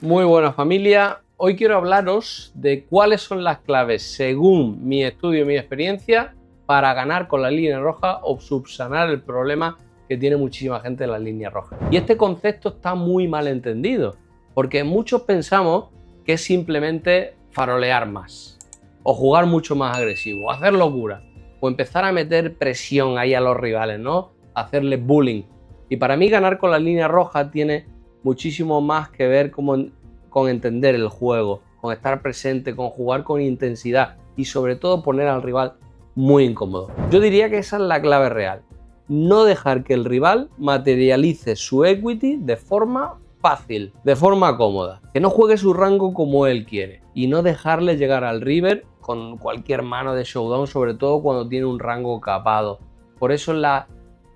Muy buena familia, hoy quiero hablaros de cuáles son las claves según mi estudio y mi experiencia para ganar con la línea roja o subsanar el problema que tiene muchísima gente en la línea roja. Y este concepto está muy mal entendido porque muchos pensamos que es simplemente farolear más o jugar mucho más agresivo, hacer locura o empezar a meter presión ahí a los rivales, ¿no? Hacerles bullying. Y para mí ganar con la línea roja tiene muchísimo más que ver con entender el juego, con estar presente, con jugar con intensidad y sobre todo poner al rival muy incómodo. Yo diría que esa es la clave real. No dejar que el rival materialice su equity de forma fácil, de forma cómoda. Que no juegue su rango como él quiere y no dejarle llegar al river con cualquier mano de showdown, sobre todo cuando tiene un rango capado. Por eso la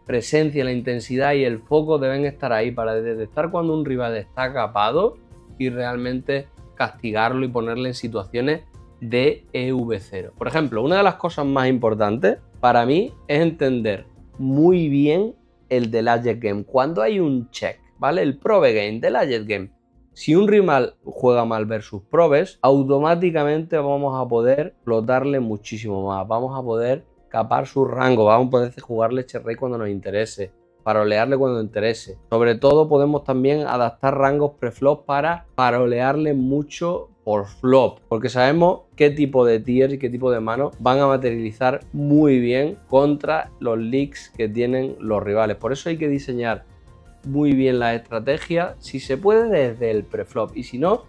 presencia, la intensidad y el foco deben estar ahí para detectar cuando un rival está capado y realmente castigarlo y ponerle en situaciones de EV0. Por ejemplo, una de las cosas más importantes para mí es entender muy bien el del late game. Cuando hay un check, ¿vale? El prove game del late game. Si un rival juega mal versus probes, automáticamente vamos a poder explotarle muchísimo más. Vamos a poder capar su rango, vamos a poder jugarle cherry cuando nos interese, parolearle cuando nos interese. Sobre todo podemos también adaptar rangos preflop para parolearle mucho por flop, porque sabemos qué tipo de tiers y qué tipo de manos van a materializar muy bien contra los leaks que tienen los rivales. Por eso hay que diseñar muy bien la estrategia, si se puede desde el preflop y si no,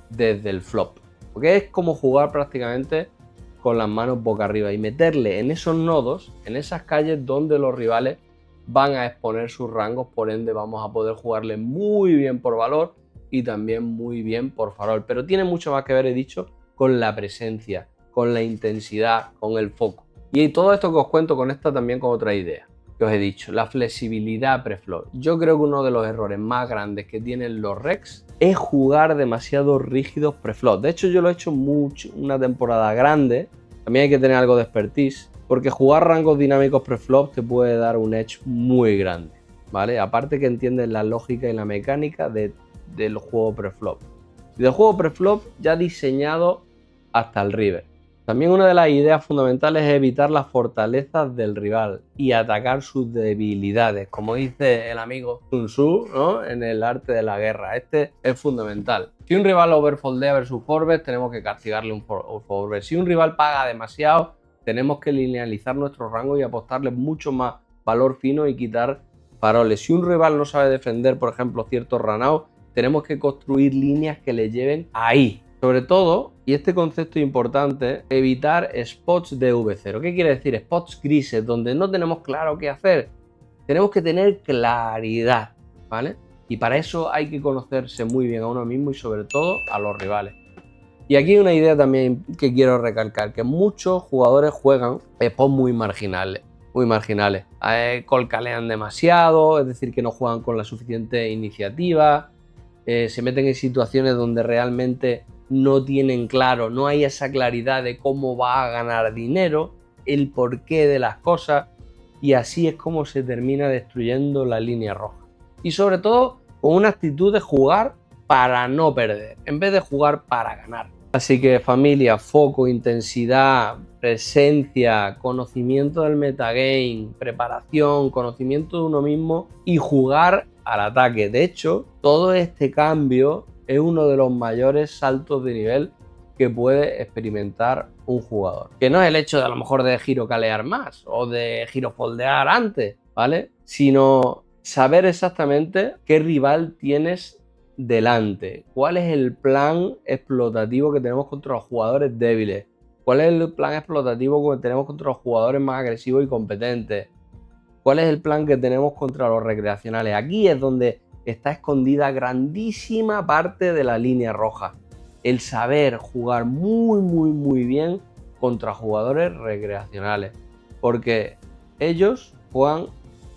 desde el flop, porque es como jugar prácticamente con las manos boca arriba y meterle en esos nodos, en esas calles donde los rivales van a exponer sus rangos, por ende vamos a poder jugarle muy bien por valor y también muy bien por farol. Pero tiene mucho más que ver, he dicho, con la presencia, con la intensidad, con el foco. Y todo esto que os cuento conecta también con otra idea que os he dicho, la flexibilidad preflop. Yo creo que uno de los errores más grandes que tienen los Rex es jugar demasiado rígidos preflop. De hecho, yo lo he hecho mucho, una temporada grande. También hay que tener algo de expertise, porque jugar rangos dinámicos preflop te puede dar un edge muy grande, ¿vale? Aparte que entiendes la lógica y la mecánica del juego preflop. Y del juego preflop ya diseñado hasta el river. También una de las ideas fundamentales es evitar las fortalezas del rival y atacar sus debilidades, como dice el amigo Sun Tzu, ¿no? En el arte de la guerra. Este es fundamental. Si un rival overfoldea versus forward, tenemos que castigarle un forward. Si un rival paga demasiado, tenemos que linealizar nuestro rango y apostarle mucho más valor fino y quitar faroles. Si un rival no sabe defender, por ejemplo, ciertos runout, tenemos que construir líneas que le lleven ahí. Sobre todo, y este concepto es importante, evitar spots de V0. ¿Qué quiere decir? Spots grises, donde no tenemos claro qué hacer. Tenemos que tener claridad, ¿vale? Y para eso hay que conocerse muy bien a uno mismo y sobre todo a los rivales. Y aquí hay una idea también que quiero recalcar, que muchos jugadores juegan spots muy marginales. Colcalean demasiado, es decir, que no juegan con la suficiente iniciativa, se meten en situaciones donde realmente no tienen claro, no hay esa claridad de cómo va a ganar dinero, el porqué de las cosas, y así es como se termina destruyendo la línea roja. Y sobre todo con una actitud de jugar para no perder, en vez de jugar para ganar. Así que familia, foco, intensidad, presencia, conocimiento del metagame, preparación, conocimiento de uno mismo y jugar al ataque. De hecho, todo este cambio es uno de los mayores saltos de nivel que puede experimentar un jugador. Que no es el hecho de a lo mejor de girocalear más o de girofoldear antes, ¿vale? Sino saber exactamente qué rival tienes delante, cuál es el plan explotativo que tenemos contra los jugadores débiles, cuál es el plan explotativo que tenemos contra los jugadores más agresivos y competentes, cuál es el plan que tenemos contra los recreacionales. Aquí es donde está escondida grandísima parte de la línea roja, el saber jugar muy bien contra jugadores recreacionales, porque ellos juegan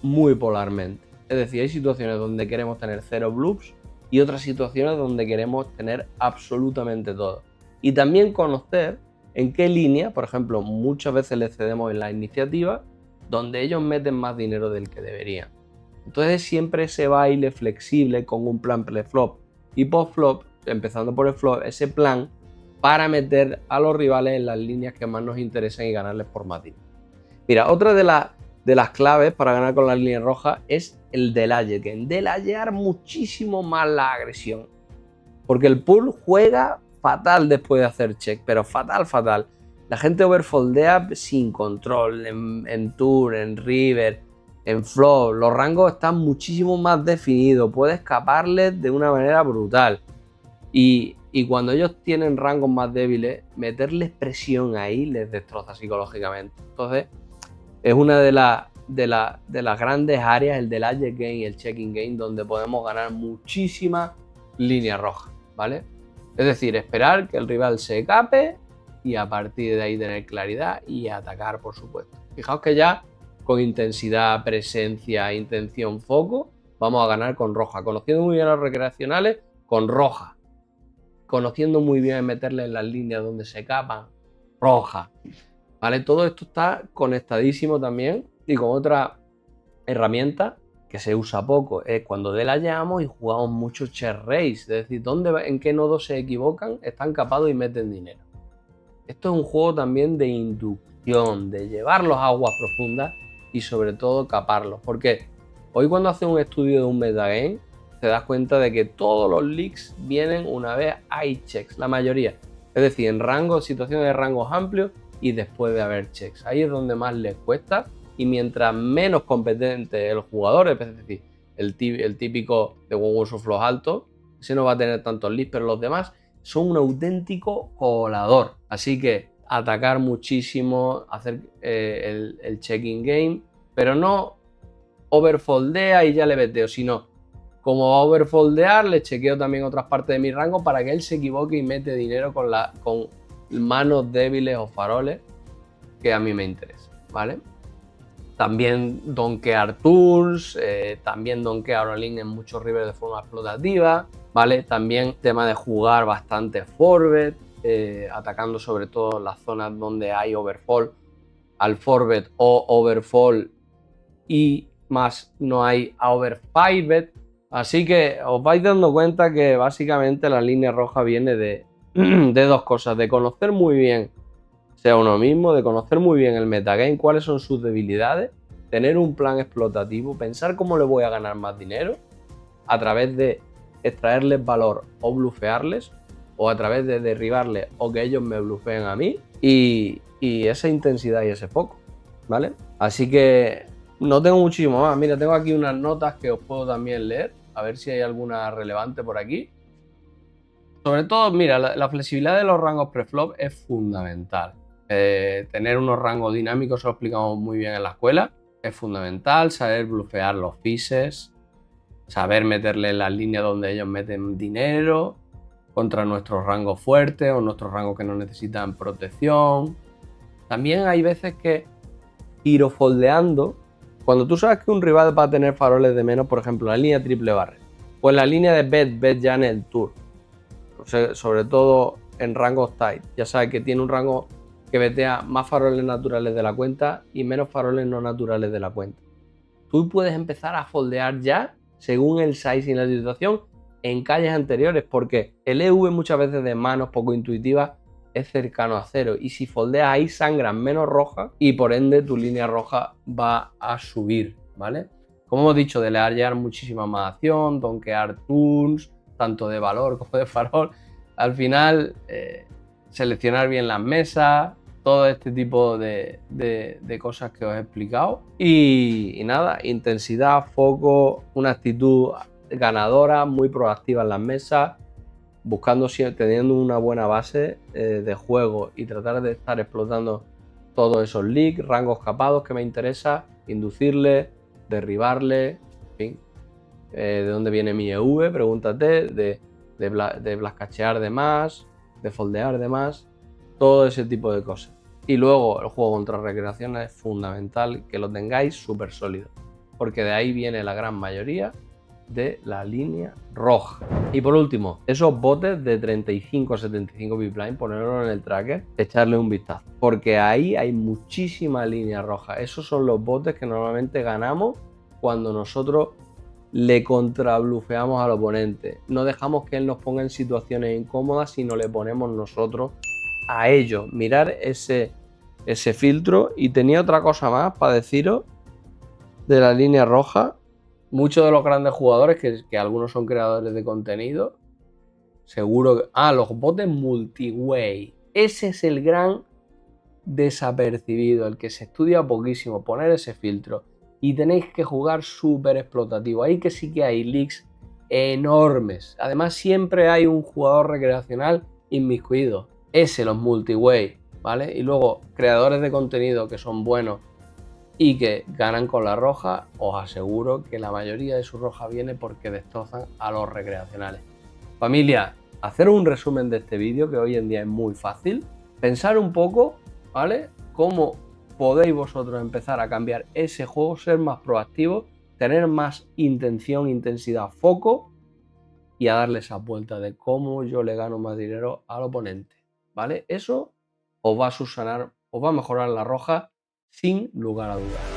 muy polarmente. Es decir, hay situaciones donde queremos tener 0 bloops y otras situaciones donde queremos tener absolutamente todo. Y también conocer en qué línea, por ejemplo, muchas veces les cedemos en la iniciativa, donde ellos meten más dinero del que deberían. Entonces siempre ese baile flexible con un plan pre-flop y post-flop empezando por el flop, ese plan para meter a los rivales en las líneas que más nos interesan y ganarles por más dinero. Mira, otra de las claves para ganar con las líneas rojas es el delay game. Delayear muchísimo más la agresión. Porque el pool juega fatal después de hacer check, pero fatal, fatal. La gente overfoldea sin control en tour, en river, en flop. Los rangos están muchísimo más definidos. Puedes escaparles de una manera brutal. Y cuando ellos tienen rangos más débiles, meterles presión ahí les destroza psicológicamente. Entonces, es una de las grandes áreas, el delay game y el checking game, donde podemos ganar muchísimas líneas rojas, ¿vale? Es decir, esperar que el rival se cape y a partir de ahí tener claridad y atacar, por supuesto. Fijaos que ya con intensidad, presencia, intención, foco, vamos a ganar con roja. Conociendo muy bien a los recreacionales, con roja. Conociendo muy bien meterle en las líneas donde se capan, roja. ¿Vale? Todo esto está conectadísimo también y con otra herramienta que se usa poco, es cuando delayamos y jugamos mucho chess race, es decir, en qué nodos se equivocan, están capados y meten dinero. Esto es un juego también de inducción, de llevarlos a aguas profundas y sobre todo caparlos, porque hoy cuando haces un estudio de un metagame te das cuenta de que todos los leaks vienen una vez hay checks, la mayoría, es decir, en rangos, situaciones de rangos amplios y después de haber checks. Ahí es donde más les cuesta y mientras menos competente el jugador, es decir, el típico de One Wars of los altos, ese no va a tener tantos leads, pero los demás son un auténtico colador. Así que atacar muchísimo, hacer el checking game, pero no overfoldea y ya le beteo, sino como va a overfoldear, le chequeo también otras partes de mi rango para que él se equivoque y mete dinero con manos débiles o faroles que a mí me interesa, ¿vale? También donkear tours, también donkear all-in en muchos rivers de forma explotativa, ¿vale? También tema de jugar bastante forbet, atacando sobre todo las zonas donde hay overfall al forbet o overfall y más no hay a over 5bet. Así que os vais dando cuenta que básicamente la línea roja viene de dos cosas, de conocer muy bien sea uno mismo, de conocer muy bien el metagame, cuáles son sus debilidades, tener un plan explotativo, pensar cómo le voy a ganar más dinero a través de extraerles valor o blufearles, o a través de derribarles o que ellos me blufeen a mí, y esa intensidad y ese foco, ¿vale? Así que no tengo muchísimo más. Mira, tengo aquí unas notas que os puedo también leer, a ver si hay alguna relevante por aquí. Sobre todo, mira, la flexibilidad de los rangos preflop es fundamental. Tener unos rangos dinámicos, eso lo explicamos muy bien en la escuela, es fundamental. Saber blufear los pieces, saber meterle en las líneas donde ellos meten dinero contra nuestros rangos fuertes o nuestros rangos que no necesitan protección. También hay veces que girofoldeando, cuando tú sabes que un rival va a tener faroles de menos, por ejemplo, la línea triple barre, pues la línea de bet ya en el tour, sobre todo en rangos tight, ya sabes que tiene un rango que betea más faroles naturales de la cuenta y menos faroles no naturales de la cuenta. Tú puedes empezar a foldear ya, según el size y la situación, en calles anteriores, porque el EV muchas veces de manos poco intuitivas es cercano a cero, y si foldeas ahí sangran menos rojas y por ende tu línea roja va a subir, ¿vale? Como hemos dicho, delear muchísima más acción, donkear toons, tanto de valor como de farol. Al final, seleccionar bien las mesas, todo este tipo de cosas que os he explicado. Y nada, intensidad, foco, una actitud ganadora, muy proactiva en las mesas, buscando siempre, teniendo una buena base de juego y tratar de estar explotando todos esos leaks, rangos capados que me interesa, inducirle, derribarle, en fin. De dónde viene mi EV, pregúntate, de blascachear de más, de foldear de más, todo ese tipo de cosas. Y luego el juego contra recreaciones es fundamental que lo tengáis súper sólido, porque de ahí viene la gran mayoría de la línea roja. Y por último, esos botes de 35 a 75 pipeline, ponerlo en el tracker, echarle un vistazo, porque ahí hay muchísima línea roja. Esos son los botes que normalmente ganamos cuando nosotros le contrablufeamos al oponente. No dejamos que él nos ponga en situaciones incómodas, sino le ponemos nosotros a ellos. Mirar ese filtro. Y tenía otra cosa más para deciros de la línea roja. Muchos de los grandes jugadores, que algunos son creadores de contenido, seguro que... los botes multiway. Ese es el gran desapercibido, el que se estudia poquísimo. Poner ese filtro. Y tenéis que jugar súper explotativo. Ahí que sí que hay leaks enormes. Además, siempre hay un jugador recreacional inmiscuido. Ese, los multiway, ¿vale? Y luego, creadores de contenido que son buenos y que ganan con la roja, os aseguro que la mayoría de su roja viene porque destrozan a los recreacionales. Familia, hacer un resumen de este vídeo, que hoy en día es muy fácil. Pensar un poco, ¿vale? Cómo podéis vosotros empezar a cambiar ese juego, ser más proactivos, tener más intención, intensidad, foco y a darle esa vuelta de cómo yo le gano más dinero al oponente, ¿vale? Eso os va a subsanar, os va a mejorar la roja sin lugar a dudas.